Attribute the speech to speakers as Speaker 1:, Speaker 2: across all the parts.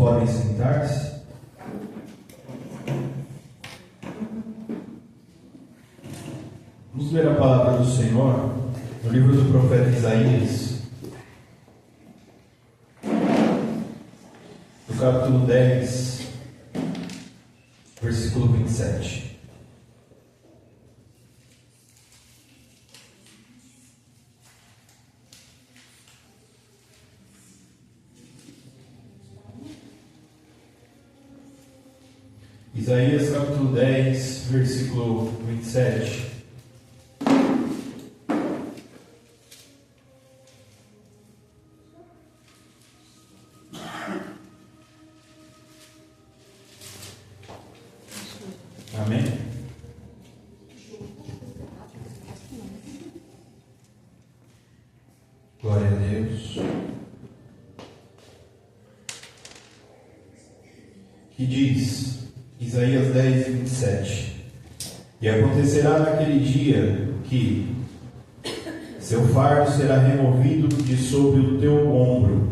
Speaker 1: podem sentar-se. Vamos ler a palavra do Senhor no livro do profeta Isaías, no capítulo 10, versículo 27. Isaías capítulo 10, versículo 27. Amém? Glória a Deus. Que diz Isaías 10, 27: E acontecerá naquele dia que seu fardo será removido de sobre o teu ombro,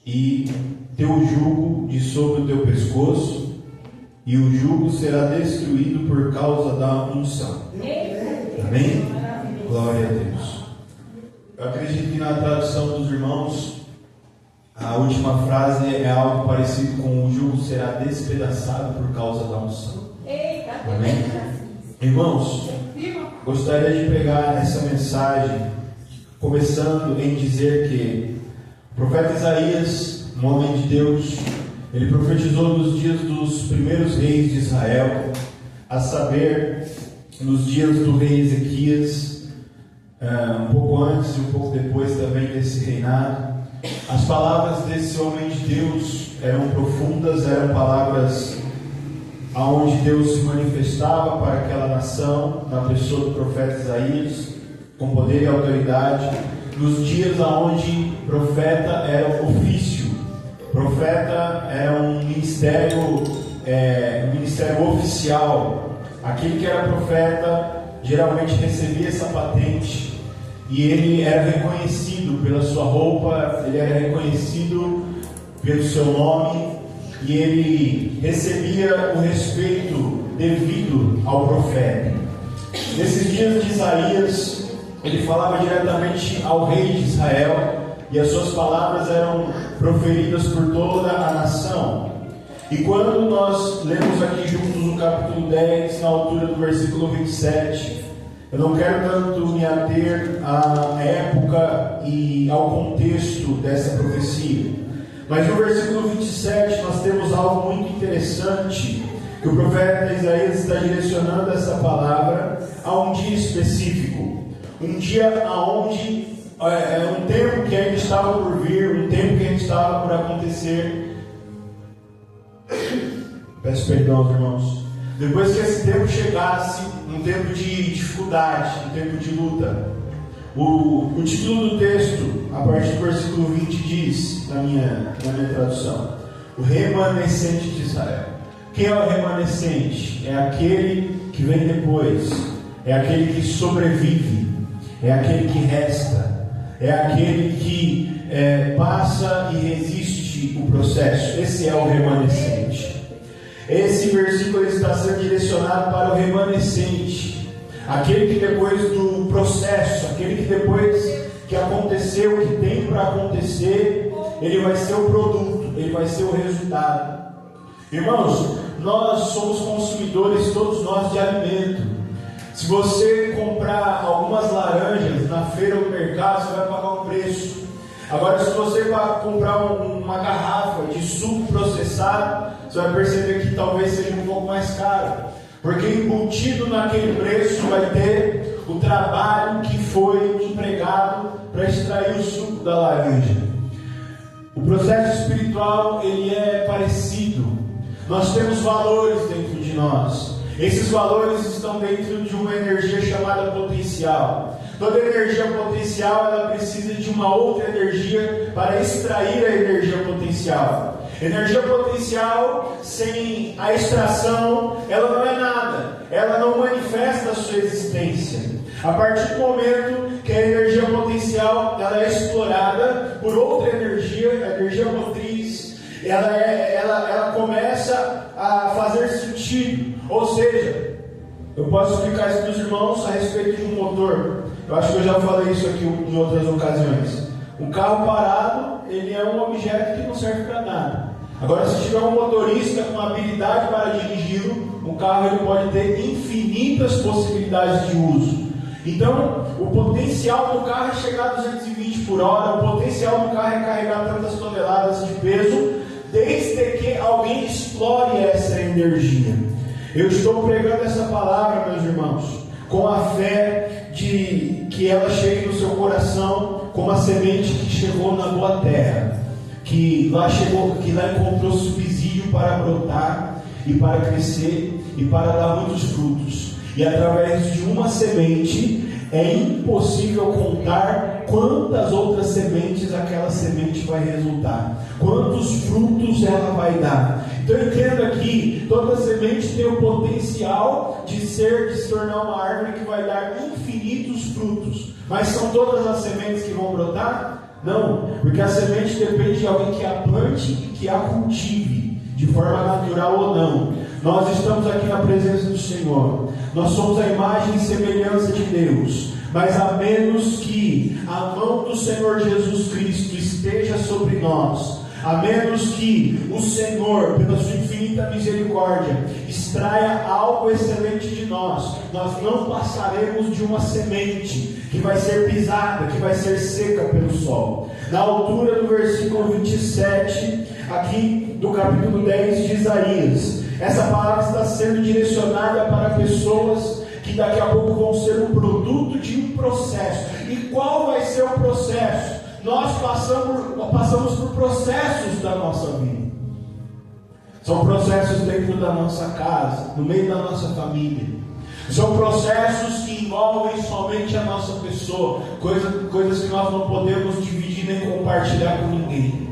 Speaker 1: e teu jugo de sobre o teu pescoço, e o jugo será destruído por causa da unção. Amém? Glória a Deus. Eu acredito que na tradução dos irmãos, a última frase é algo parecido com: o jugo será despedaçado por causa da unção. Amém? Irmãos, gostaria de pegar essa mensagem começando em dizer que o profeta Isaías, um homem de Deus, ele profetizou nos dias dos primeiros reis de Israel, a saber, nos dias do rei Ezequias, um pouco antes e um pouco depois também desse reinado. As palavras desse homem de Deus eram profundas, eram palavras aonde Deus se manifestava para aquela nação, na pessoa do profeta Isaías, com poder e autoridade, nos dias aonde profeta era ofício, profeta era um ministério oficial. Aquele que era profeta geralmente recebia essa patente, e ele era reconhecido pela sua roupa, ele era reconhecido pelo seu nome, e ele recebia o respeito devido ao profeta. Nesses dias de Isaías, ele falava diretamente ao rei de Israel, e as suas palavras eram proferidas por toda a nação. E quando nós lemos aqui juntos no capítulo 10, na altura do versículo 27, eu não quero tanto me ater à época e ao contexto dessa profecia, mas no versículo 27 nós temos algo muito interessante, que o profeta Isaías está direcionando essa palavra a um dia específico, um dia aonde um tempo que ainda estava por vir, um tempo que ainda estava por acontecer. Peço perdão aos irmãos. Depois que esse tempo chegasse, um tempo de dificuldade, um tempo de luta. O título do texto, a partir do versículo 20, diz, na minha tradução: o remanescente de Israel. Quem é o remanescente? É aquele que vem depois, é aquele que sobrevive, é aquele que resta, é aquele que passa e resiste o processo. Esse é o remanescente. Esse versículo está sendo direcionado para o remanescente, aquele que depois do processo, aquele que depois que aconteceu, que tem para acontecer, ele vai ser o produto, ele vai ser o resultado. Irmãos, nós somos consumidores, todos nós, de alimento. Se você comprar algumas laranjas na feira ou no mercado, você vai pagar um preço. Agora, se você vai comprar uma garrafa de suco processado, você vai perceber que talvez seja um pouco mais caro, porque embutido naquele preço vai ter o trabalho que foi empregado para extrair o suco da laranja. O processo espiritual, ele é parecido. Nós temos valores dentro de nós. Esses valores estão dentro de uma energia chamada potencial. Toda energia potencial, ela precisa de uma outra energia para extrair a energia potencial. Energia potencial, sem a extração, ela não é nada. Ela não manifesta a sua existência. A partir do momento que a energia potencial ela é explorada por outra energia, a energia motriz, ela começa a fazer sentido. Ou seja, eu posso explicar isso para os irmãos a respeito de um motor. Eu acho que eu já falei isso aqui em outras ocasiões. Um carro parado, ele é um objeto que não serve para nada. Agora, se tiver um motorista com habilidade para dirigi-lo, um carro ele pode ter infinitas possibilidades de uso. Então, o potencial do carro é chegar a 220 por hora, o potencial do carro é carregar tantas toneladas de peso, desde que alguém explore essa energia. Eu estou pregando essa palavra, meus irmãos, com a fé de que ela chegue no seu coração como a semente que chegou na boa terra, que lá encontrou subsídio para brotar e para crescer e para dar muitos frutos. E através de uma semente é impossível contar quantas outras sementes aquela semente vai resultar, quantos frutos ela vai dar. Então entenda aqui, toda semente tem o potencial de se tornar uma árvore que vai dar infinitos frutos. Mas são todas as sementes que vão brotar? Não, porque a semente depende de alguém que a plante e que a cultive, de forma natural ou não. Nós estamos aqui na presença do Senhor, nós somos a imagem e semelhança de Deus, mas a menos que a mão do Senhor Jesus Cristo esteja sobre nós, a menos que o Senhor, pela sua infinita misericórdia, extraia algo excelente de nós, nós não passaremos de uma semente que vai ser pisada, que vai ser seca pelo sol. Na altura do versículo 27, aqui do capítulo 10 de Isaías, essa palavra está sendo direcionada para pessoas que daqui a pouco vão ser um produto de um processo. E qual vai ser o processo? Nós passamos por processos da nossa vida. São processos dentro da nossa casa, no meio da nossa família. São processos que envolvem somente a nossa pessoa, coisas que nós não podemos dividir nem compartilhar com ninguém.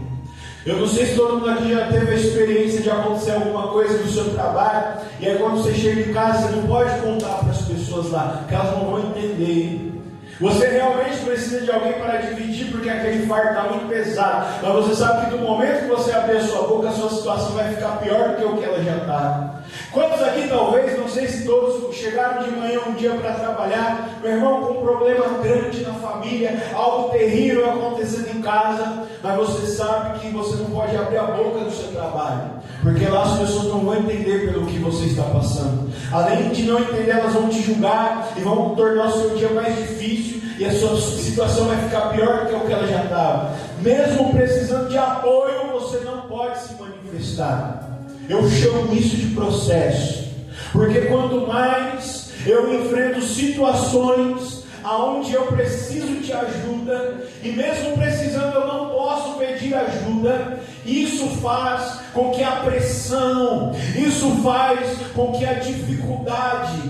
Speaker 1: Eu não sei se todo mundo aqui já teve a experiência de acontecer alguma coisa no seu trabalho, e aí quando você chega em casa, você não pode contar para as pessoas lá, que elas não vão entender. Você realmente precisa de alguém para dividir, porque aquele fardo está muito pesado. Mas você sabe que no momento que você abrir a sua boca, a sua situação vai ficar pior do que o que ela já está. Quantos aqui talvez, não sei se todos chegaram de manhã um dia para trabalhar, meu irmão, com um problema grande na família, algo terrível acontecendo em casa, mas você sabe que você não pode abrir a boca do seu trabalho, porque lá as pessoas não vão entender pelo que você está passando. Além de não entender, elas vão te julgar e vão tornar o seu dia mais difícil, e a sua situação vai ficar pior do que o que ela já estava. Mesmo precisando de apoio, você não pode se manifestar. Eu chamo isso de processo, porque quanto mais eu enfrento situações aonde eu preciso de ajuda, e mesmo precisando eu não posso pedir ajuda, isso faz com que a pressão, isso faz com que a dificuldade,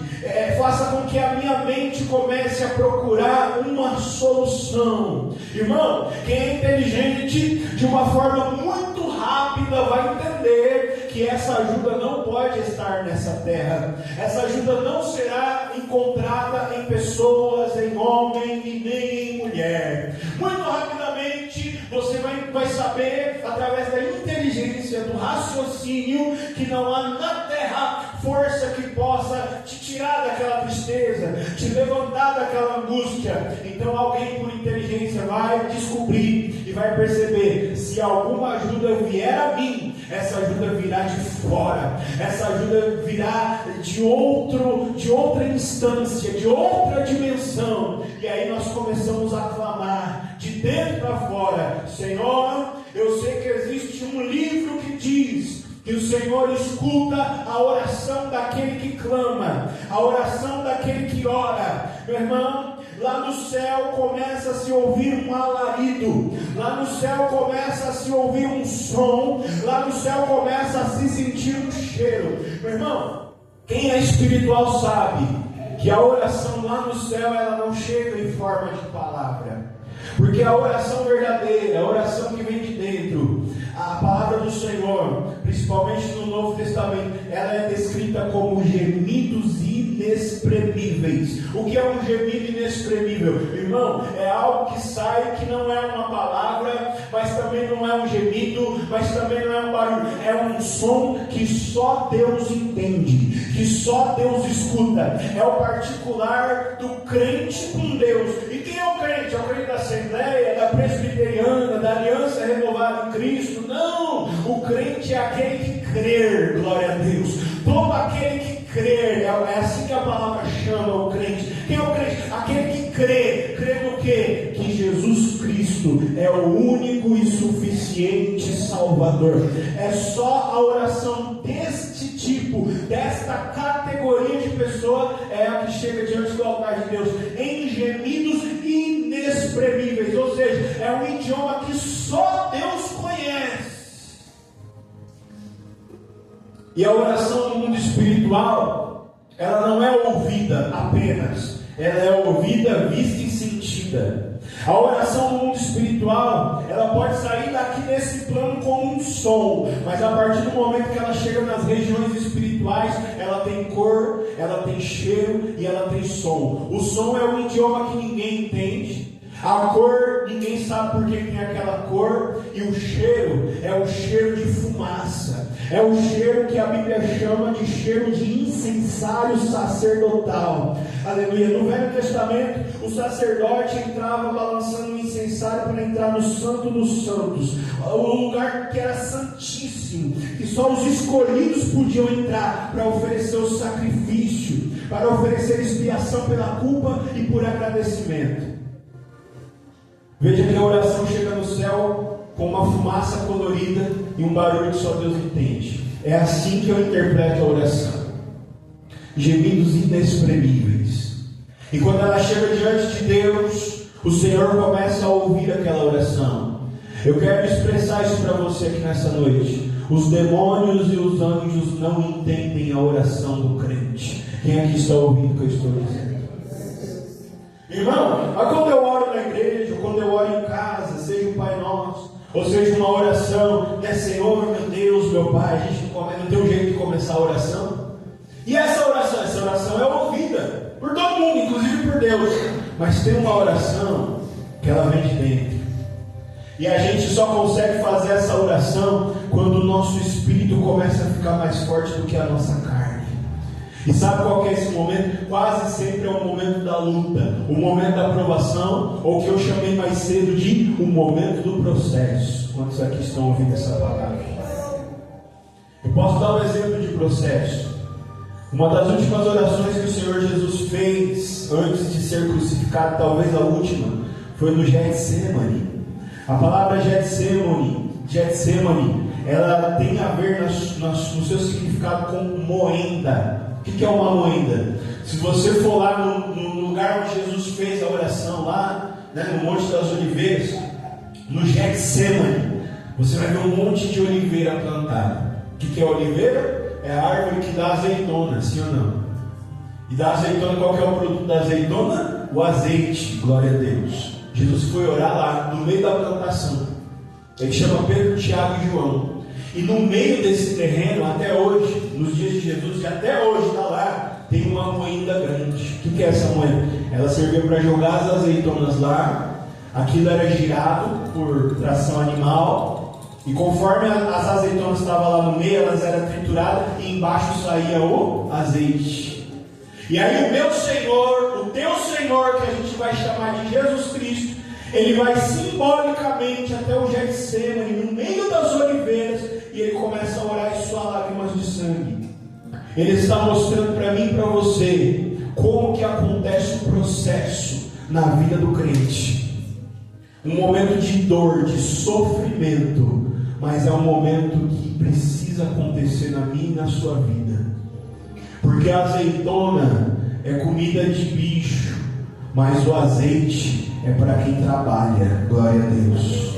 Speaker 1: faça com que a minha mente comece a procurar uma solução. Irmão, quem é inteligente, de uma forma muito rápida, vai entender que essa ajuda não pode estar nessa terra. Essa ajuda não será encontrada em pessoas, em homem e nem em mulher. Muito rapidamente você vai saber, através da inteligência, do raciocínio, que não há na terra força que possa te tirar daquela tristeza, te levantar daquela angústia. Então alguém por inteligência vai descobrir e vai perceber: se alguma ajuda vier a mim, essa ajuda virá de fora, essa ajuda virá de outra instância, de outra dimensão. E aí nós começamos a clamar de dentro para fora: Senhor, eu sei que existe um livro que diz que o Senhor escuta a oração daquele que clama, a oração daquele que ora. Meu irmão, lá no céu começa a se ouvir um alarido, lá no céu começa a se ouvir um som, lá no céu começa a se sentir um cheiro. Meu irmão, quem é espiritual sabe que a oração lá no céu, ela não chega em forma de palavra, porque a oração verdadeira, a oração que vem de dentro, a palavra do Senhor, principalmente no Novo Testamento, ela é descrita como gemidos inexprimíveis. O que é um gemido inexprimível? Irmão, é algo que sai, que não é uma palavra, mas também não é um gemido, mas também não é um barulho. É um som que só Deus entende, que só Deus escuta. É o particular do crente com Deus. E quem é o crente? É o crente da Assembleia, da Presbiteriana, da Aliança Renovada em Cristo? Não! O crente é aquele que crê, glória a Deus. Todo aquele que crê, é assim que a palavra chama o crente. Quem é o crente? Aquele que crê. Crê no quê? Que Jesus Cristo é o único e suficiente Salvador. É só a oração deste tipo, desta categoria de pessoa, é a que chega diante do altar de Deus em gemidos inexprimíveis. Ou seja, é um idioma que só Deus conhece. E a oração no mundo espiritual, ela não é ouvida apenas, ela é ouvida, vista e sentida. A oração no mundo espiritual, ela pode sair daqui desse plano como um som, mas a partir do momento que ela chega nas regiões espirituais, ela tem cor, ela tem cheiro e ela tem som. O som é um idioma que ninguém entende. A cor, ninguém sabe por que tem aquela cor. E o cheiro é o cheiro de fumaça. É o cheiro que a Bíblia chama de cheiro de incensário sacerdotal. Aleluia. No Velho Testamento, o sacerdote entrava balançando o incensário para entrar no Santo dos Santos, o lugar que era santíssimo, que só os escolhidos podiam entrar para oferecer o sacrifício, para oferecer expiação pela culpa e por agradecimento. Veja que a oração chega no céu com uma fumaça colorida e um barulho que só Deus entende. É assim que eu interpreto a oração. Gemidos inexprimíveis. E quando ela chega diante de Deus, o Senhor começa a ouvir aquela oração. Eu quero expressar isso para você aqui nessa noite. Os demônios e os anjos não entendem a oração do crente. Quem aqui está ouvindo o que eu estou dizendo? Irmão, quando eu oro na igreja, quando eu oro em casa, seja o Pai Nosso, ou seja uma oração, né, Senhor, meu Deus, meu Pai, a gente não tem um jeito de começar a oração. E essa oração é ouvida por todo mundo, inclusive por Deus. Mas tem uma oração que ela vem de dentro. E a gente só consegue fazer essa oração quando o nosso espírito começa a ficar mais forte do que a nossa carne. E sabe qual que é esse momento? Quase sempre é o momento da luta, o momento da aprovação, ou que eu chamei mais cedo de o momento do processo. Quantos aqui estão ouvindo essa palavra? Eu posso dar um exemplo de processo. Uma das últimas orações que o Senhor Jesus fez antes de ser crucificado, talvez a última, foi no Getsemane. A palavra Getsemane, ela tem a ver no seu significado com moenda. O que é uma moenda? Se você for lá no lugar onde Jesus fez a oração, lá, né, no Monte das Oliveiras, no Getsemane, você vai ver um monte de oliveira plantada. O que é oliveira? É a árvore que dá azeitona, sim ou não? E da azeitona, qual que é o produto da azeitona? O azeite, glória a Deus. Jesus foi orar lá, no meio da plantação. Ele chama Pedro, Tiago e João. E no meio desse terreno, até hoje, nos dias de Jesus, e até hoje está lá, tem uma moenda grande. O que é essa moenda? Ela servia para jogar as azeitonas lá. Aquilo era girado por tração animal. E conforme as azeitonas estavam lá no meio, elas eram trituradas e embaixo saía o azeite. E aí o meu Senhor, o teu Senhor, que a gente vai chamar de Jesus Cristo, ele vai simbolicamente até o Getsemane, no meio das oliveiras, e ele começa a orar e suar lágrimas de sangue. Ele está mostrando para mim e para você como que acontece o processo na vida do crente. Um momento de dor, de sofrimento, mas é um momento que precisa acontecer na minha e na sua vida. Porque a azeitona é comida de bicho, mas o azeite é para quem trabalha. Glória a Deus.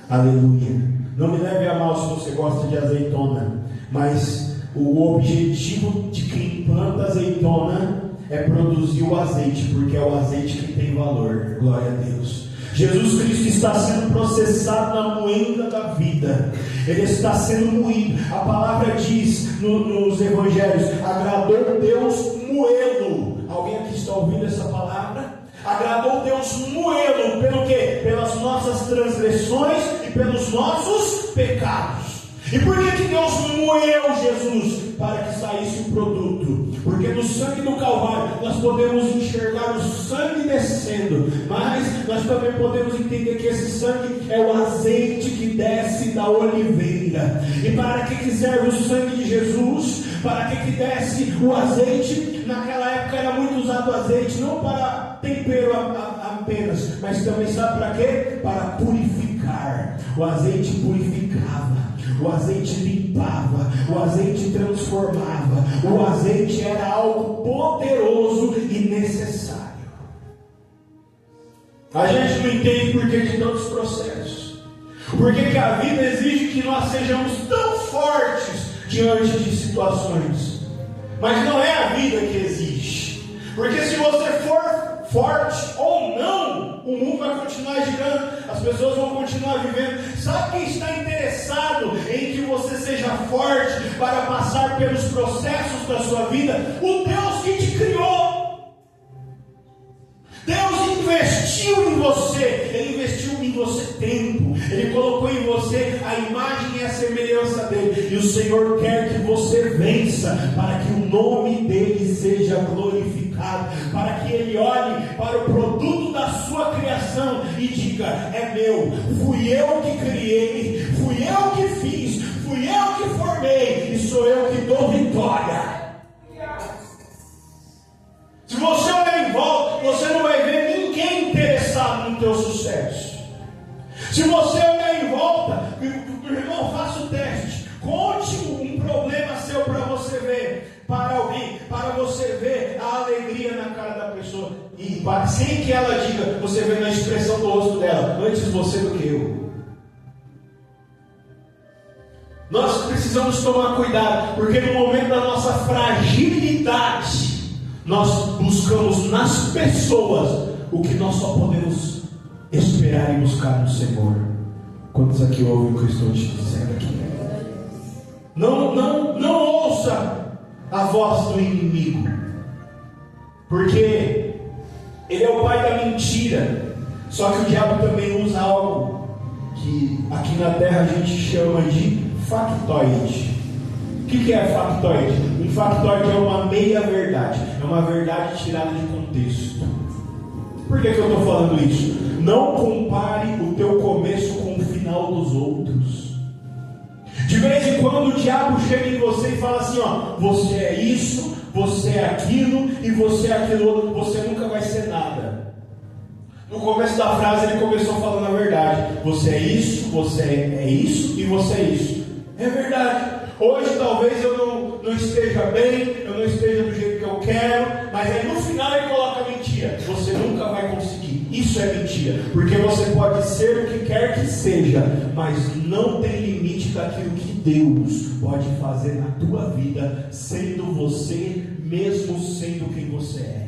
Speaker 1: Aleluia. Não me leve a mal se você gosta de azeitona, mas o objetivo de quem planta azeitona é produzir o azeite, porque é o azeite que tem valor. Glória a Deus. Jesus Cristo está sendo processado na moenda da vida. Ele está sendo moído. A palavra diz nos evangelhos: agradou Deus moê-lo. Alguém aqui está ouvindo essa palavra? Agradou Deus moê-lo pelo quê? Pelas nossas transgressões e pelos nossos pecados. E por que Deus moeu Jesus? Para que saísse o produto. Porque no sangue do Calvário nós podemos enxergar o sangue descendo, mas nós também podemos entender que esse sangue é o azeite que desce da oliveira. E para que serve o sangue de Jesus? Para que desce o azeite? Naquela época era muito usado o azeite, não para tempero apenas, mas também sabe para quê? Para purificar. O azeite purificava. O azeite limpava, o azeite transformava, o azeite era algo poderoso e necessário. A gente não entende por que de tantos processos, porque que a vida exige que nós sejamos tão fortes diante de situações, mas não é a vida que exige, porque se você for forte ou não, o mundo vai continuar girando, as pessoas vão continuar vivendo. Sabe quem está interessado em que você seja forte para passar pelos processos da sua vida? O Deus que te criou. Deus investiu em você, Ele investiu em você tempo, Ele colocou em você a imagem e a semelhança dEle, e o Senhor quer que você vença, para que o nome dEle seja glorificado, para que Ele olhe para o produto da sua criação e diga: é meu, fui eu que criei, fui eu que fiz, fui eu que formei, e sou eu que dou vitória. Se você olhar em volta, você não vai ver ninguém interessado no teu sucesso. Se você olhar em volta, irmão, faça o teste. Conte um problema seu para você ver, para alguém, para você ver a alegria na cara da pessoa. E sem que ela diga, você vê na expressão do rosto dela: antes você do que eu. Nós precisamos tomar cuidado, porque no momento da nossa fragilidade, nós buscamos nas pessoas o que nós só podemos esperar e buscar no Senhor. Quantos aqui ouvem o que eu estou te dizendo aqui? Não ouça a voz do inimigo, porque ele é o pai da mentira. Só que o diabo também usa algo que aqui na terra a gente chama de factoide. O que é factoide? Um factoide é uma meia-verdade, é uma verdade tirada de contexto. Por que eu estou falando isso? Não compare o teu começo com o final dos outros. De vez em quando o diabo chega em você e fala assim: ó, você é isso, você é aquilo e você é aquilo outro, você nunca vai ser nada. No começo da frase ele começou falando a verdade: você é isso, você é isso e você é isso. É verdade. Hoje talvez eu não esteja bem, eu não esteja do jeito que eu quero, mas aí no final ele coloca mentira: você nunca vai conseguir. Isso é mentira, porque você pode ser o que quer que seja, mas não tem limite daquilo que Deus pode fazer na tua vida, sendo você, mesmo sendo quem você é.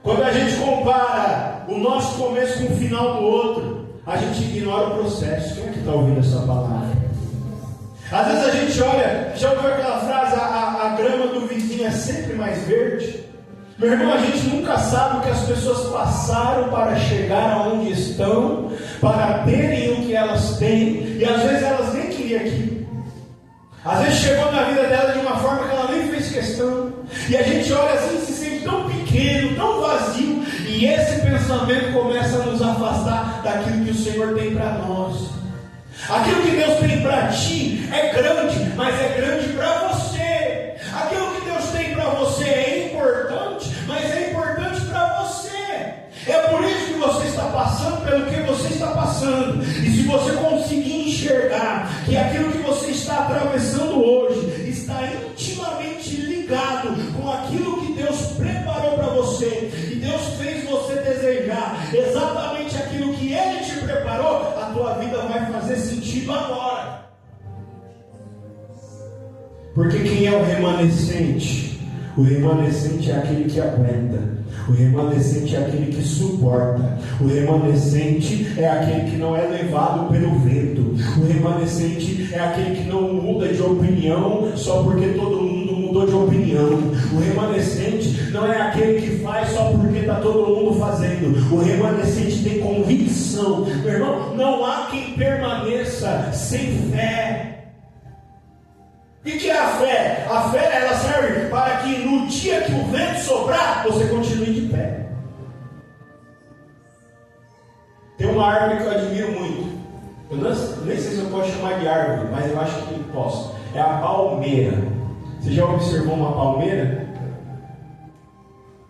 Speaker 1: Quando a gente compara o nosso começo com o final do outro, a gente ignora o processo. Quem é que está ouvindo essa palavra? Às vezes a gente olha, já ouviu aquela frase: a grama do vizinho é sempre mais verde? Meu irmão, a gente nunca sabe o que as pessoas passaram para chegar aonde estão, para terem o que elas têm, e às vezes elas nem queriam aquilo. Às vezes chegou na vida dela de uma forma que ela nem fez questão, e a gente olha assim e se sente tão pequeno, tão vazio, e esse pensamento começa a nos afastar daquilo que o Senhor tem para nós. Aquilo que Deus tem para ti é grande, mas é grande para você. Aquilo que Deus tem para você é importante, mas é importante para você. É por isso que você está passando pelo que você está passando. E se você conseguir enxergar que aquilo que você está atravessando hoje está intimamente ligado com aquilo que Deus preparou para você, e Deus fez você desejar exatamente aquilo que Ele te preparou, a tua vida vai fazer sentido agora. Porque quem é o remanescente? O remanescente é aquele que aguenta. O remanescente é aquele que suporta. O remanescente é aquele que não é levado pelo vento. O remanescente é aquele que não muda de opinião só porque todo mundo mudou mudou de opinião. O remanescente não é aquele que faz só porque está todo mundo fazendo. O remanescente tem convicção. Meu irmão, não há quem permaneça sem fé. O que é a fé? A fé, ela serve para que no dia que o vento soprar, você continue de pé. Tem uma árvore que eu admiro muito. Eu nem sei se eu posso chamar de árvore, mas eu acho que posso. É a palmeira. Você já observou uma palmeira?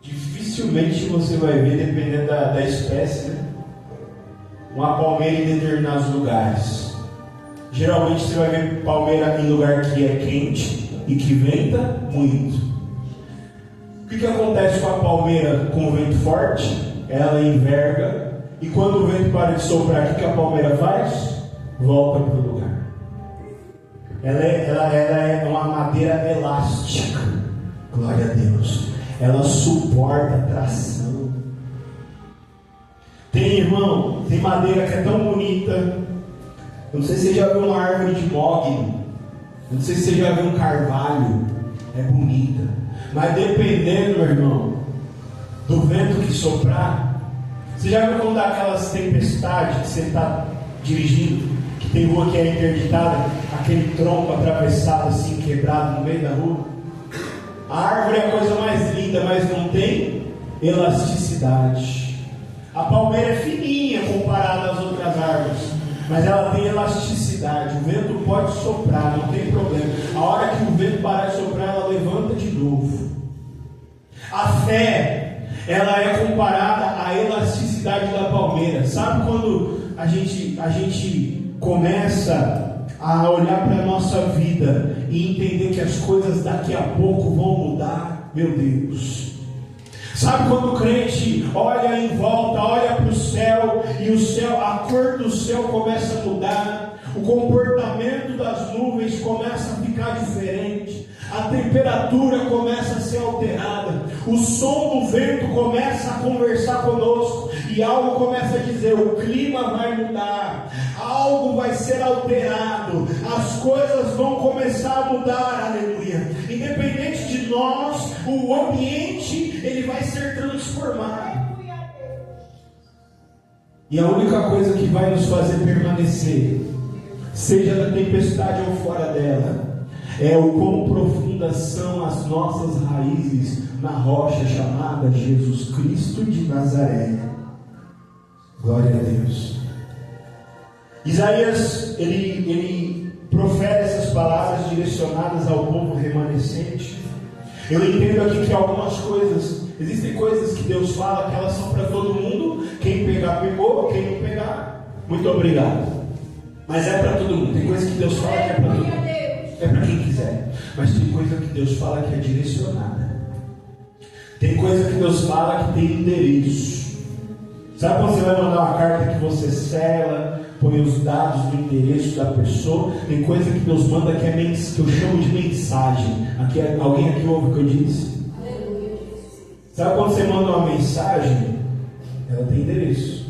Speaker 1: Dificilmente você vai ver, dependendo da espécie, né? Uma palmeira em determinados lugares. Geralmente você vai ver palmeira em lugar que é quente e que venta muito. O que acontece com a palmeira com o vento forte? Ela enverga, e quando o vento para de soprar, o que a palmeira faz? Volta para o lugar. Ela é uma madeira elástica. Glória a Deus. Ela suporta a tração. Tem, irmão, tem madeira que é tão bonita. Eu não sei se você já viu uma árvore de mogno. Eu não sei se você já viu um carvalho. É bonita. Mas dependendo, meu irmão, do vento que soprar. Você já viu quando dá aquelas tempestades que você está dirigindo, que tem rua que é interditada, aquele tronco atravessado assim, quebrado no meio da rua? A árvore é a coisa mais linda, mas não tem elasticidade. A palmeira é fininha comparada às outras árvores, mas ela tem elasticidade. O vento pode soprar, não tem problema. A hora que o vento parar de soprar, ela levanta de novo. A fé, ela é comparada à elasticidade da palmeira. Sabe quando a gente começa a olhar para a nossa vida e entender que as coisas daqui a pouco vão mudar? Meu Deus! Sabe quando o crente olha em volta, olha para o céu, e o céu, a cor do céu começa a mudar, o comportamento das nuvens começa a ficar diferente, a temperatura começa a ser alterada, o som do vento começa a conversar conosco, e algo começa a dizer: o clima vai mudar, algo vai ser alterado, as coisas vão começar a mudar, aleluia. Independente de nós, o ambiente ele vai ser transformado. E a única coisa que vai nos fazer permanecer, seja na tempestade ou fora dela, é o quão profundas são as nossas raízes na rocha chamada Jesus Cristo de Nazaré. Glória a Deus. Isaías, ele profere essas palavras direcionadas ao povo remanescente. Eu entendo aqui que algumas coisas, existem coisas que Deus fala que elas são para todo mundo. Quem pegar, pegou. Quem não pegar, muito obrigado. Mas é para todo mundo. Tem coisas que Deus fala que é para todo mundo. É para quem quiser. Mas tem coisa que Deus fala que é direcionada. Tem coisa que Deus fala que tem endereço. Sabe quando você vai mandar uma carta que você sela, põe os dados do endereço da pessoa? Tem coisa que Deus manda que eu chamo de mensagem. Alguém aqui ouve o que eu disse? Sabe quando você manda uma mensagem? Ela tem endereço.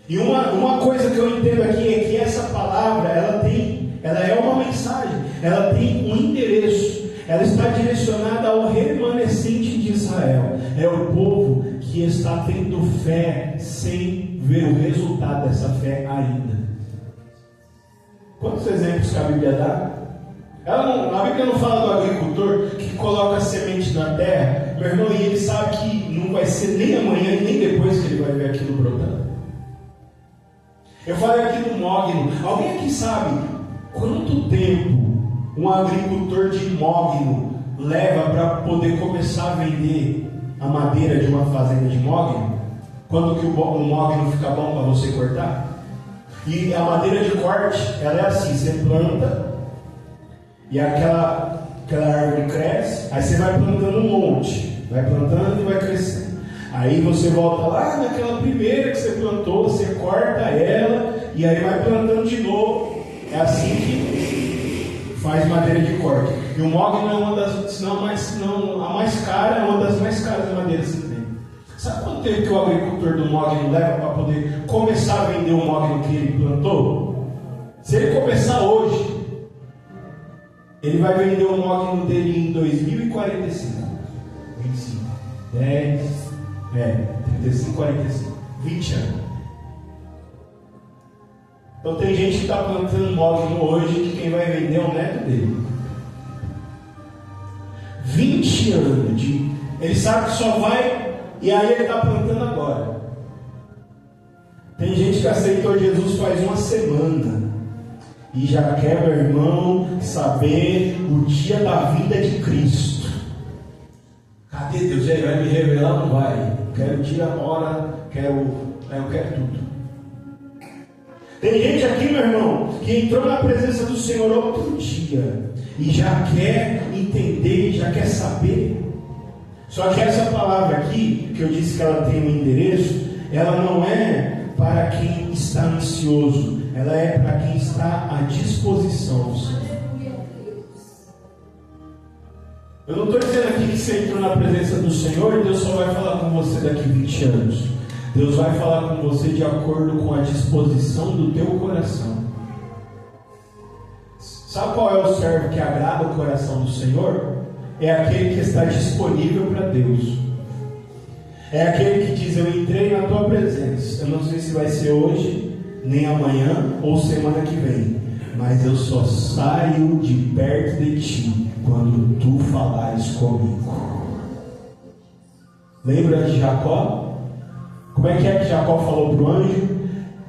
Speaker 1: E uma coisa que eu entendo aqui é que essa palavra, ela é uma mensagem, ela tem um endereço, ela está direcionada ao remanescente de Israel. É o povo que está tendo fé sem ver o resultado dessa fé ainda. Quantos exemplos que a Bíblia dá? A Bíblia não fala do agricultor que coloca a semente na terra, meu irmão, e ele sabe que não vai ser nem amanhã e nem depois que ele vai ver aquilo brotando. Eu falei aqui do mogno. Alguém aqui sabe quanto tempo um agricultor de mogno leva para poder começar a vender a madeira de uma fazenda de mogno? Quando que o mogno fica bom para você cortar? E a madeira de corte, ela é assim: você planta e aquela árvore cresce, aí você vai plantando um monte, vai plantando e vai crescendo. Aí você volta lá naquela primeira que você plantou, você corta ela e aí vai plantando de novo. É assim que faz madeira de corte. E o mogno é uma das, a mais cara, é uma das mais caras madeiras que tem. Sabe quanto tempo que o agricultor do mogno leva para poder começar a vender o mogno que ele plantou? Se ele começar hoje, Ele vai vender o mogno dele em 2045. 25, 10, 35, 45, 20 anos. Então tem gente que está plantando mogno hoje que quem vai vender é o neto dele. 20 anos ele sabe que só vai, e aí ele está plantando agora. Tem gente que aceitou Jesus faz uma semana e já quer, meu irmão, saber o dia da vinda de Cristo. Cadê Deus? Ele vai me revelar ou não vai? Quero dia, hora, eu quero tudo. Tem gente aqui, meu irmão, que entrou na presença do Senhor outro dia e já quer entender, já quer saber. Só que essa palavra aqui, que eu disse que ela tem um endereço, ela não é para quem está ansioso, ela é para quem está à disposição do Senhor. Eu não estou dizendo aqui que você entrou na presença do Senhor e Deus só vai falar com você daqui 20 anos. Deus vai falar com você de acordo com a disposição do teu coração. Sabe qual é o servo que agrada o coração do Senhor? É aquele que está disponível para Deus. É aquele que diz: eu entrei na tua presença. Eu não sei se vai ser hoje, nem amanhã ou semana que vem, mas eu só saio de perto de ti quando tu falares comigo. Lembra de Jacó? Como é que Jacó falou para o anjo?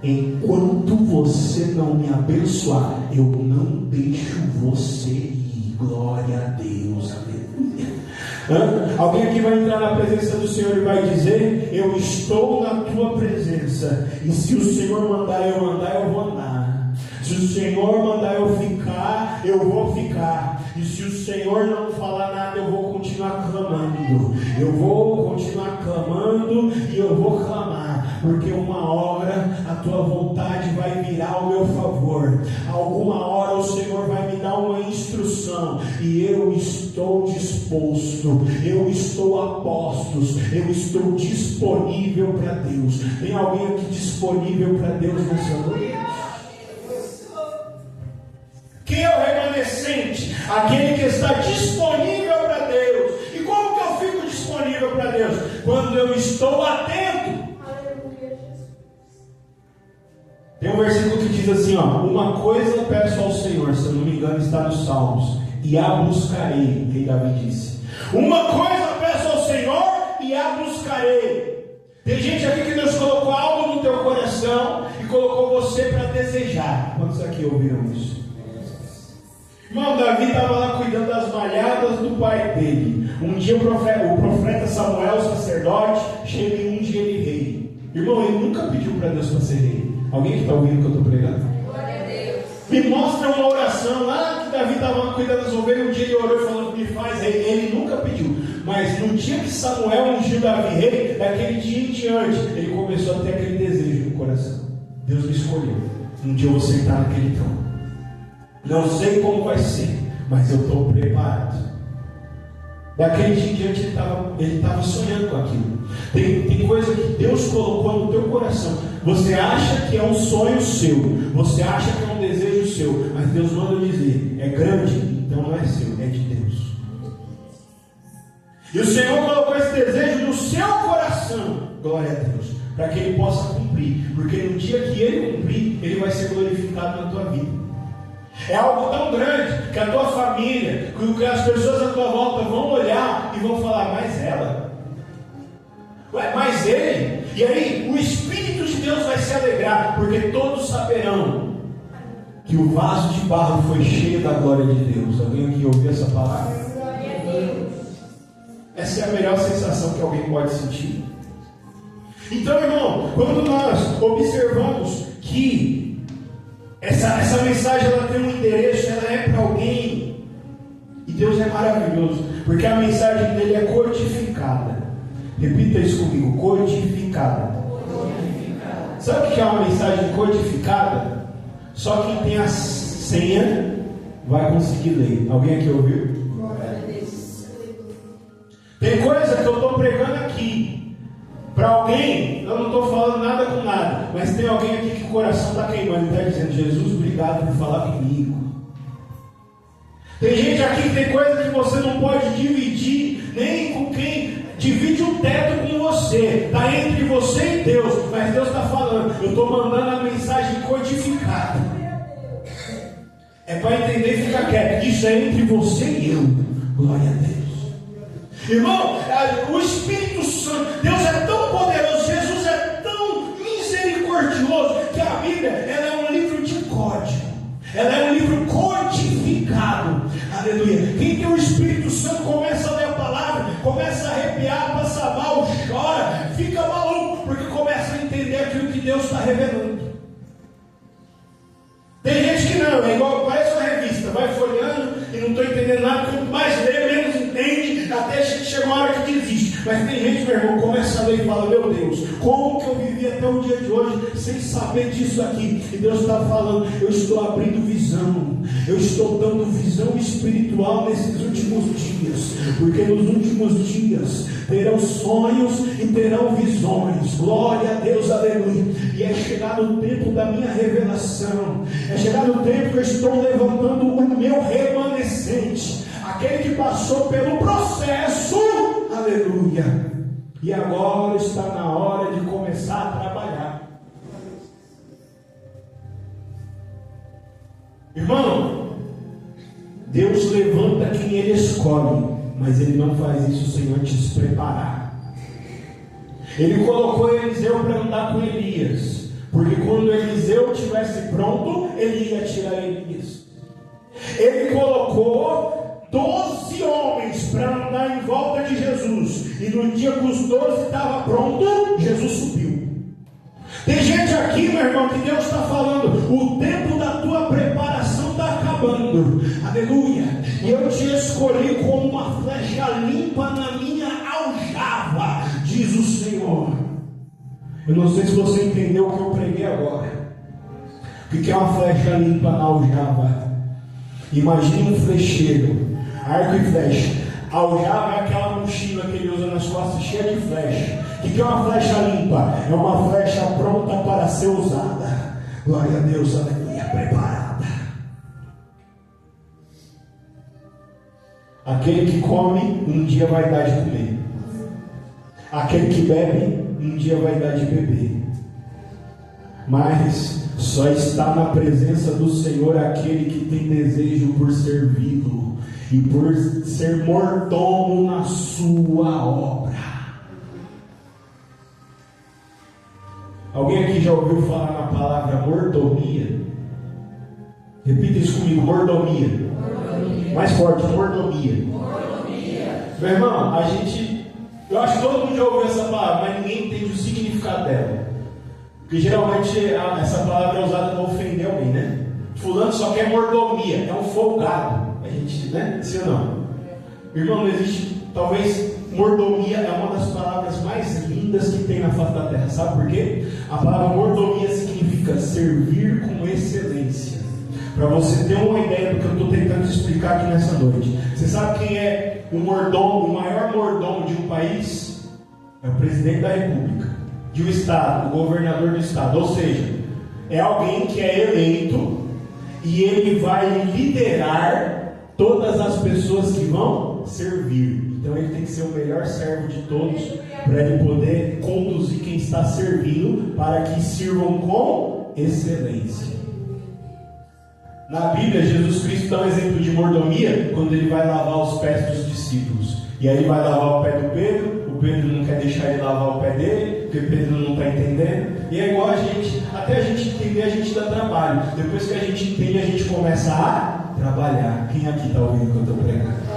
Speaker 1: Enquanto você não me abençoar, eu não deixo você ir. Glória a Deus, aleluia. Alguém aqui vai entrar na presença do Senhor e vai dizer: eu estou na tua presença, e se o Senhor mandar eu andar, eu vou andar. Se o Senhor mandar eu ficar, eu vou ficar. E se o Senhor não falar nada, eu vou continuar clamando. Eu vou continuar clamando e eu vou clamar, porque uma hora a tua vontade vai virar ao meu favor. Alguma hora o Senhor vai me dar uma instrução e eu estou disposto, eu estou a postos, eu estou disponível para Deus. Tem alguém aqui disponível para Deus nessa noite? Quem é o remanescente? Aquele que está disponível para Deus. E como que eu fico disponível para Deus? Quando eu estou atento. Tem um versículo que diz assim, uma coisa peço ao Senhor, se eu não me engano está nos Salmos, e a buscarei. O rei Davi disse: uma coisa peço ao Senhor e a buscarei. Tem gente aqui que Deus colocou algo no teu coração e colocou você para desejar. Quantos aqui ouviram isso? Irmão, Davi estava lá cuidando das malhadas do pai dele. Um dia o profeta Samuel, sacerdote, chega e unge ele rei. Irmão, ele nunca pediu para Deus para ser rei. Alguém que está ouvindo o que eu estou pregando?
Speaker 2: Glória a Deus.
Speaker 1: Me mostra uma oração lá que Davi estava lá cuidando das ovelhas. Um dia ele orou e falou: me faz rei. Ele nunca pediu. Mas no dia que Samuel ungiu Davi rei, daquele dia em diante, ele começou a ter aquele desejo no coração. Deus me escolheu. Um dia eu vou sentar naquele trono. Não sei como vai ser, mas eu estou preparado. Daquele dia em diante ele estava sonhando com aquilo. Tem coisa que Deus colocou no teu coração. Você acha que é um sonho seu, você acha que é um desejo seu, mas Deus manda dizer: é grande, então não é seu, é de Deus. E o Senhor colocou esse desejo no seu coração, glória a Deus, para que Ele possa cumprir. Porque no dia que Ele cumprir, Ele vai ser glorificado na tua vida. É algo tão grande que a tua família, que as pessoas à tua volta vão olhar e vão falar: mas ela, mas ele. E aí o Espírito de Deus vai se alegrar, porque todos saberão que o vaso de barro foi cheio da glória de Deus. Alguém aqui ouviu essa palavra?
Speaker 2: Glória a Deus.
Speaker 1: Essa é a melhor sensação que alguém pode sentir. Então, irmão, quando nós observamos que essa mensagem ela tem um endereço, ela é para alguém, e Deus é maravilhoso, porque a mensagem dele é codificada. Repita isso comigo: codificada. Sabe o que é uma mensagem codificada? Só quem tem a senha vai conseguir ler. Alguém aqui ouviu? Tem coisa que eu estou pregando aqui para alguém, eu não estou falando nada com nada, mas tem alguém aqui que o coração está queimando e está dizendo: Jesus, obrigado por falar comigo. Tem gente aqui que tem coisa que você não pode dividir, nem com quem divide o teto com você. Está entre você e Deus. Mas Deus está falando, eu estou mandando a mensagem codificada. É para entender e ficar quieto. Isso é entre você e eu. Glória a Deus. Irmão, o Espírito Santo, Deus é tão poderoso, Jesus é tão misericordioso, que a Bíblia ela é um livro de código. Ela é um livro codificado. Aleluia. Quem tem o Espírito Santo começa a ler a palavra, começa a arrepiar, passa mal, chora, fica maluco, porque começa a entender aquilo que Deus está revelando. Tem gente que não, é igual, parece uma revista, vai folheando e não estou entendendo nada, quanto mais lê, menos entende, até chega uma hora que desiste. Mas tem gente, meu irmão, começa a ler e fala, meu Deus, como que eu vivi até o dia de hoje sem saber disso aqui? E Deus está falando, eu estou abrindo visão, eu estou dando visão espiritual nesses últimos dias, porque nos últimos dias terão sonhos e terão visões. Glória a Deus, aleluia. E é chegado o tempo da minha revelação, é chegado o tempo que eu estou levantando o meu remanescente, aquele que passou pelo processo, aleluia, e agora está na hora de começar a trabalhar. Irmão, Deus levanta quem Ele escolhe, mas Ele não faz isso sem antes preparar. Ele colocou Eliseu para andar com Elias, porque quando Eliseu estivesse pronto, ele ia tirar Elias. Ele colocou 12 homens para andar em volta de Jesus, e no dia que os 12 estavam prontos, Jesus subiu. Tem gente aqui, meu irmão, que Deus está falando, o tempo da tua preparação está acabando, aleluia, e eu te escolhi como uma flecha limpa na minha aljava, diz o Senhor. Eu não sei se você entendeu o que eu preguei agora. O que é uma flecha limpa na aljava? Imagine um flecheiro, arco e flecha. A aljava é aquela mochila que ele usa nas costas cheia de flecha. O que é uma flecha limpa? É uma flecha pronta para ser usada. Glória a Deus, aleluia, preparada. Aquele que come, um dia vai dar de comer. Aquele que bebe, um dia vai dar de beber. Mas só está na presença do Senhor aquele que tem desejo por servi-lo e por ser mordomo na sua obra. Alguém aqui já ouviu falar na palavra mordomia? Repita isso comigo, mordomia. Mais forte, mordomia. Meu irmão, eu acho que todo mundo já ouviu essa palavra, mas ninguém entende o significado dela. Porque geralmente essa palavra é usada para ofender alguém, né? Fulano só quer mordomia, é um folgado. A gente, né? Sim ou não? Irmão, não existe, talvez mordomia é uma das palavras mais lindas que tem na face da terra. Sabe por quê? A palavra mordomia significa servir com excelência. Para você ter uma ideia do que eu estou tentando explicar aqui nessa noite. Você sabe quem é o mordomo, o maior mordomo de um país? É o presidente da república, de um estado, o governador do estado. Ou seja, é alguém que é eleito e ele vai liderar todas as pessoas que vão servir. Então ele tem que ser o melhor servo de todos, para ele poder conduzir quem está servindo, para que sirvam com excelência. Na Bíblia, Jesus Cristo dá um exemplo de mordomia quando ele vai lavar os pés dos discípulos. E aí ele vai lavar o pé do Pedro, o Pedro não quer deixar ele lavar o pé dele, porque o Pedro não está entendendo. E é igual a gente, até a gente entender, a gente dá trabalho. Depois que a gente entende, a gente começa a trabalhar. Quem aqui está ouvindo o que eu estou pregando?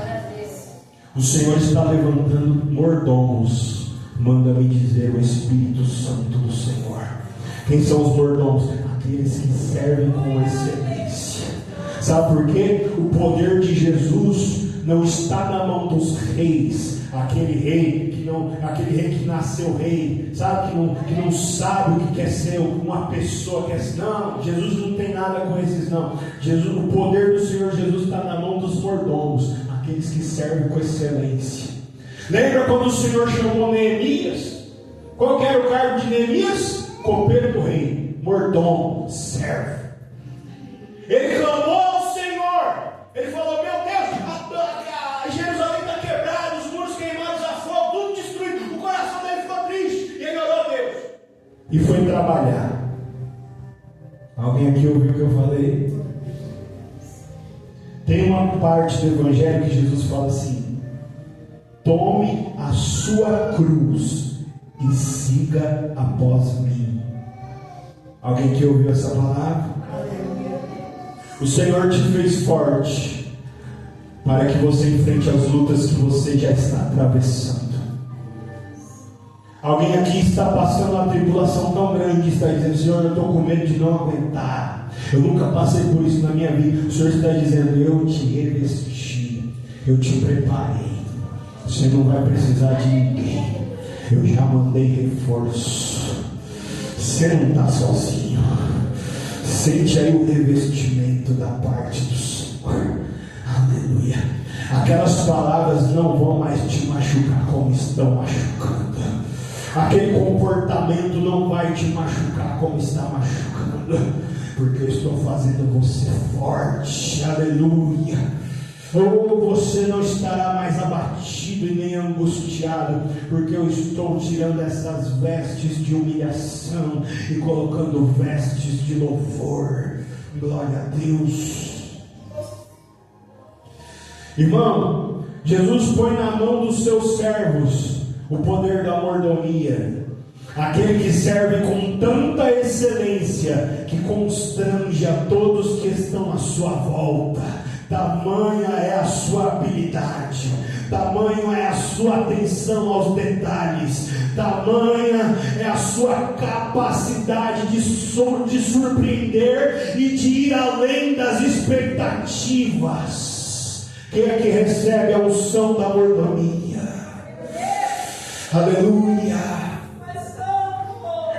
Speaker 1: O Senhor está levantando mordomos, manda-me dizer o Espírito Santo do Senhor. Quem são os mordomos? Aqueles que servem com excelência. Sabe por quê? O poder de Jesus não está na mão dos reis. Aquele rei que nasceu rei, sabe, que não sabe o que quer ser uma pessoa, quer ser. Não, Jesus não tem nada com esses, não. O poder do Senhor Jesus está na mão dos mordomos, aqueles que servem com excelência. Lembra quando o Senhor chamou Neemias? Qual que era o cargo de Neemias? Copeiro do rei, mordomo, servo. Ele clamou ao Senhor, ele falou: meu Deus, e foi trabalhar. Alguém aqui ouviu o que eu falei? Tem uma parte do Evangelho que Jesus fala assim: tome a sua cruz e siga após mim. Alguém que ouviu essa palavra? O Senhor te fez forte para que você enfrente as lutas que você já está atravessando. Alguém aqui está passando uma tribulação tão grande e está dizendo: Senhor, eu estou com medo de não aguentar. Eu nunca passei por isso na minha vida. O Senhor está dizendo: eu te revesti, eu te preparei. Você não vai precisar de ninguém. Eu já mandei reforço. Você não está sozinho. Sente aí o revestimento da parte do Senhor. Aleluia. Aquelas palavras não vão mais te machucar como estão machucando. Aquele comportamento não vai te machucar como está machucando, porque eu estou fazendo você forte. Aleluia. Ou você não estará mais abatido e nem angustiado, porque eu estou tirando essas vestes de humilhação e colocando vestes de louvor. Glória a Deus. Irmão, Jesus põe na mão dos seus servos o poder da mordomia, aquele que serve com tanta excelência que constrange a todos que estão à sua volta. Tamanha é a sua habilidade, tamanho é a sua atenção aos detalhes, tamanha é a sua capacidade de surpreender e de ir além das expectativas. Quem é que recebe a unção da mordomia? Aleluia.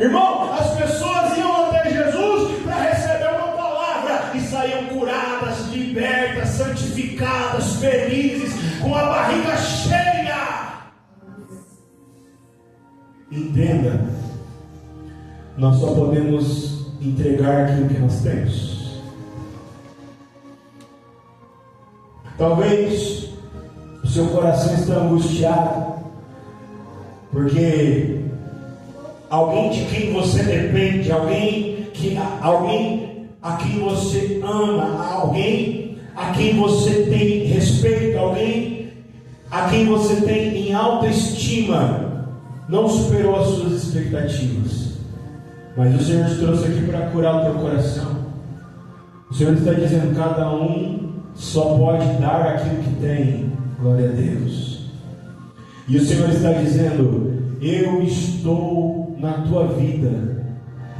Speaker 1: Irmão, as pessoas iam até Jesus para receber uma palavra e saíam curadas, libertas, santificadas, felizes, com a barriga cheia. Entenda, nós só podemos entregar aquilo que nós temos. Talvez o seu coração está angustiado porque alguém de quem você depende, alguém a quem você ama, alguém a quem você tem respeito, alguém a quem você tem em alta estima, não superou as suas expectativas. Mas o Senhor te trouxe aqui para curar o teu coração. O Senhor está dizendo: cada um só pode dar aquilo que tem. Glória a Deus. E o Senhor está dizendo: eu estou na tua vida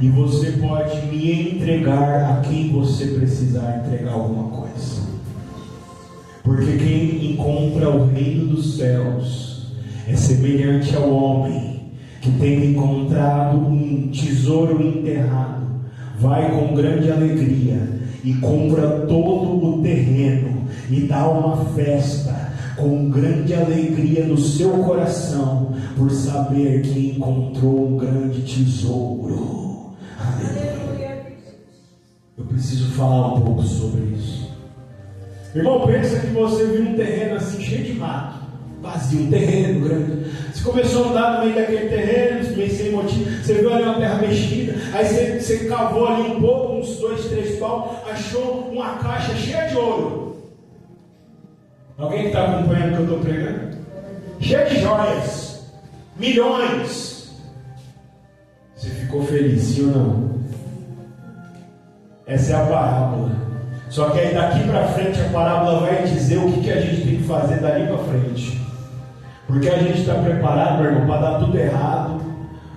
Speaker 1: e você pode me entregar a quem você precisar entregar alguma coisa. Porque quem encontra o reino dos céus é semelhante ao homem que, tendo encontrado um tesouro enterrado, vai com grande alegria e compra todo o terreno e dá uma festa com grande alegria no seu coração, por saber que encontrou um grande tesouro. Aleluia. Eu preciso falar um pouco sobre isso. Irmão, pensa que você viu um terreno assim cheio de mato, vazio, um terreno grande. Você começou a andar no meio daquele terreno, meio sem motivo. Você viu ali uma terra mexida, aí você cavou ali um pouco, uns 2, 3 pau, achou uma caixa cheia de ouro. Alguém que está acompanhando o que eu estou pregando? Cheio de joias, milhões. Você ficou feliz, sim ou não? Essa é a parábola. Só que aí daqui para frente a parábola vai dizer o que a gente tem que fazer dali para frente. Porque a gente está preparado, meu irmão, para dar tudo errado,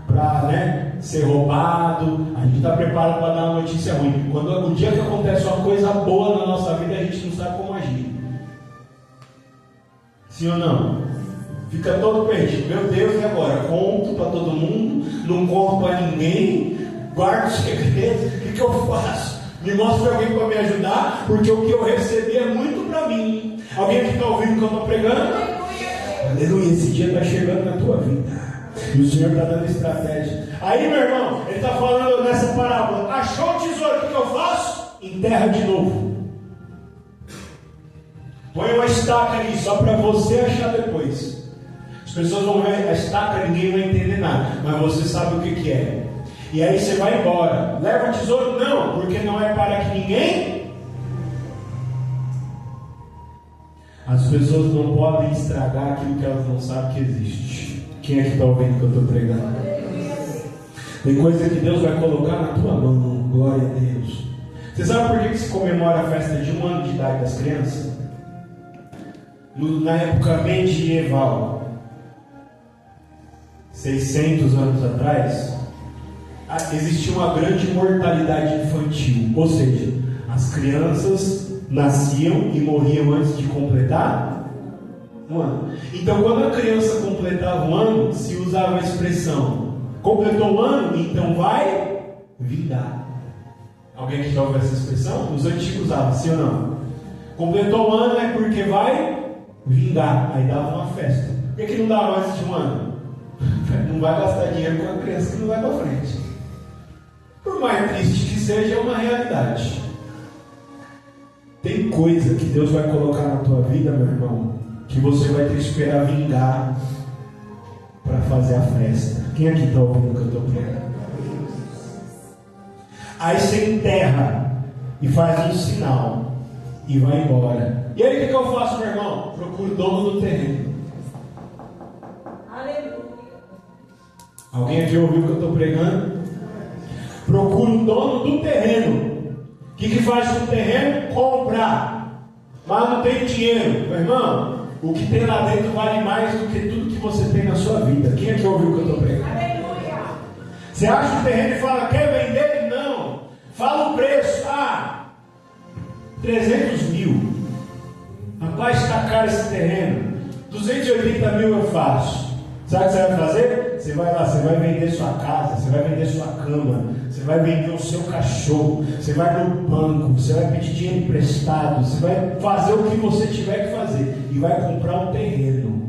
Speaker 1: para ser roubado. A gente está preparado para dar uma notícia ruim. Quando o dia que acontece uma coisa boa na nossa vida, a gente não sabe como agir. Sim ou não? Fica todo perdido. Meu Deus, e agora? Conto para todo mundo, não conto para ninguém, guardo segredo. O que eu faço? Me mostra alguém para me ajudar, porque o que eu recebi é muito para mim. Alguém que está ouvindo o que eu estou pregando? Aleluia, esse dia está chegando na tua vida. E o Senhor está dando estratégia. Aí, meu irmão, ele está falando nessa parábola: achou o tesouro, o que eu faço? Enterra de novo. Põe uma estaca ali, só para você achar depois. As pessoas vão ver a estaca, ninguém vai entender nada, mas você sabe o que é. E aí você vai embora. Leva o tesouro? Não, porque não é para que ninguém. As pessoas não podem estragar aquilo que elas não sabem que existe. Quem é que está ouvindo o que eu estou pregando? Tem coisa que Deus vai colocar na tua mão. Glória a Deus. Você sabe por que se comemora a festa de 1 ano de idade das crianças? Na época medieval, 600 anos atrás, existia uma grande mortalidade infantil. Ou seja, as crianças nasciam e morriam antes de completar 1 ano. Então, quando a criança completava 1 ano, se usava a expressão: completou 1 ano, então vai vingar. Alguém que já ouviu essa expressão? Os antigos usavam, sim ou não? Completou 1 ano é porque vai vingar. Aí dava uma festa. Por que não dava antes de 1 ano? Não vai gastar dinheiro com uma criança que não vai para frente. Por mais triste que seja, é uma realidade. Tem coisa que Deus vai colocar na tua vida, meu irmão, que você vai ter que esperar vingar para fazer a festa. Quem aqui está ouvindo o que eu estou pregando? Aí você enterra e faz um sinal e vai embora. E aí o que eu faço, meu irmão? Procuro o dono do terreno.
Speaker 2: Aleluia.
Speaker 1: Alguém aqui ouviu o que eu estou pregando? Procura o dono do terreno. O que faz com o terreno? Compra. Mas não tem dinheiro. Meu irmão, o que tem lá dentro vale mais do que tudo que você tem na sua vida. Quem aqui ouviu o que eu estou pregando?
Speaker 2: Aleluia.
Speaker 1: Você acha o terreno e fala: quer vender? Não. Fala o preço. 300 mil. Rapaz, está caro esse terreno. 280 mil eu faço. Sabe o que você vai fazer? Você vai lá, você vai vender sua casa, você vai vender sua cama, você vai vender o seu cachorro, você vai no banco, você vai pedir dinheiro emprestado, você vai fazer o que você tiver que fazer e vai comprar um terreno.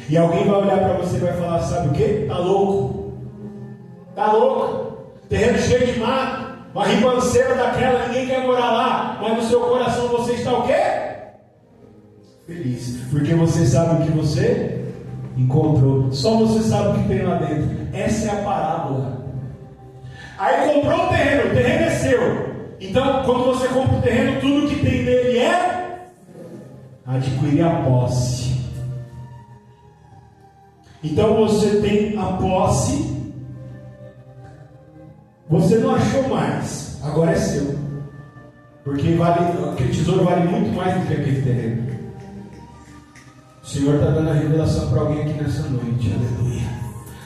Speaker 1: E alguém vai olhar para você e vai falar: sabe o que? Tá louco? Tá louco? Terreno cheio de mato, uma ribanceira daquela, ninguém quer morar lá, mas no seu coração você está o quê? Feliz, porque você sabe o que você encontrou. Só você sabe o que tem lá dentro. Essa é a parábola. Aí comprou o terreno é seu. Então, quando você compra o terreno, tudo que tem nele é adquirir a posse. Então você tem a posse. Você não achou mais, agora é seu. Porque aquele tesouro vale muito mais do que aquele terreno. O Senhor está dando a revelação para alguém aqui nessa noite. Aleluia.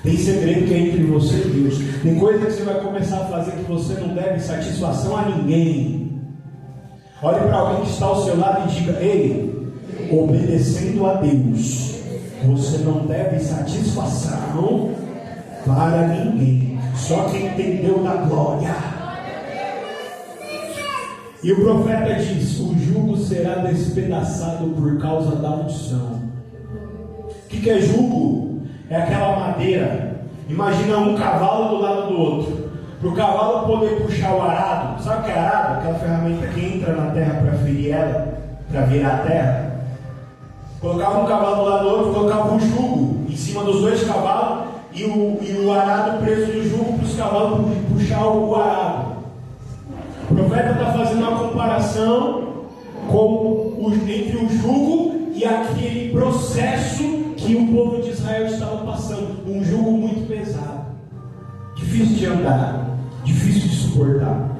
Speaker 1: Tem segredo que é entre você e Deus. Tem coisa que você vai começar a fazer que você não deve satisfação a ninguém. Olhe para alguém que está ao seu lado e diga: ei, obedecendo a Deus, você não deve satisfação para ninguém. Só quem entendeu da glória. E o profeta diz: o jugo será despedaçado por causa da unção. O que é jugo? É aquela madeira. Imagina um cavalo do lado do outro. Para o cavalo poder puxar o arado. Sabe o que é arado? Aquela ferramenta que entra na terra para ferir ela, para virar a terra. Colocava um cavalo do lado do outro, colocava um jugo em cima dos dois cavalos e o arado preso no jugo para os cavalos puxar o arado. O profeta está fazendo uma comparação entre o jugo e aquele processo que o povo de Israel estava passando. Um jugo muito pesado, difícil de andar, difícil de suportar.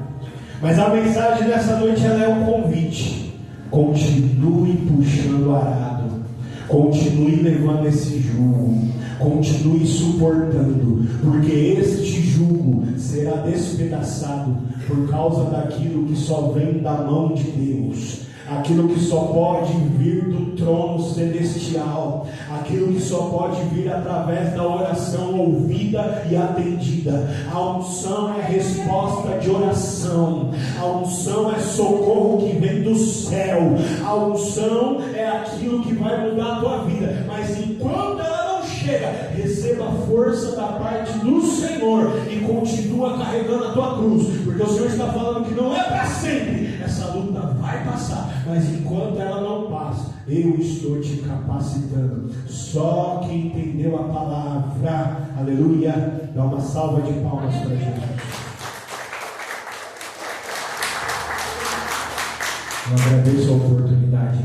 Speaker 1: Mas a mensagem dessa noite ela é um convite. Continue puxando o arado, continue levando esse jugo, continue suportando, porque este jugo será despedaçado por causa daquilo que só vem da mão de Deus, aquilo que só pode vir do trono celestial, aquilo que só pode vir através da oração ouvida e atendida. A unção é resposta de oração, a unção é socorro que vem do céu, a unção é aquilo que vai mudar a tua vida. Mas enquanto ela não chega, receba a força da parte do Senhor e continua carregando a tua cruz, porque o Senhor está falando que não é para sempre. Essa luta vai passar, mas enquanto ela não passa, Eu estou te capacitando. Só quem entendeu a palavra, aleluia, dá uma salva de palmas para Jesus. Eu agradeço a oportunidade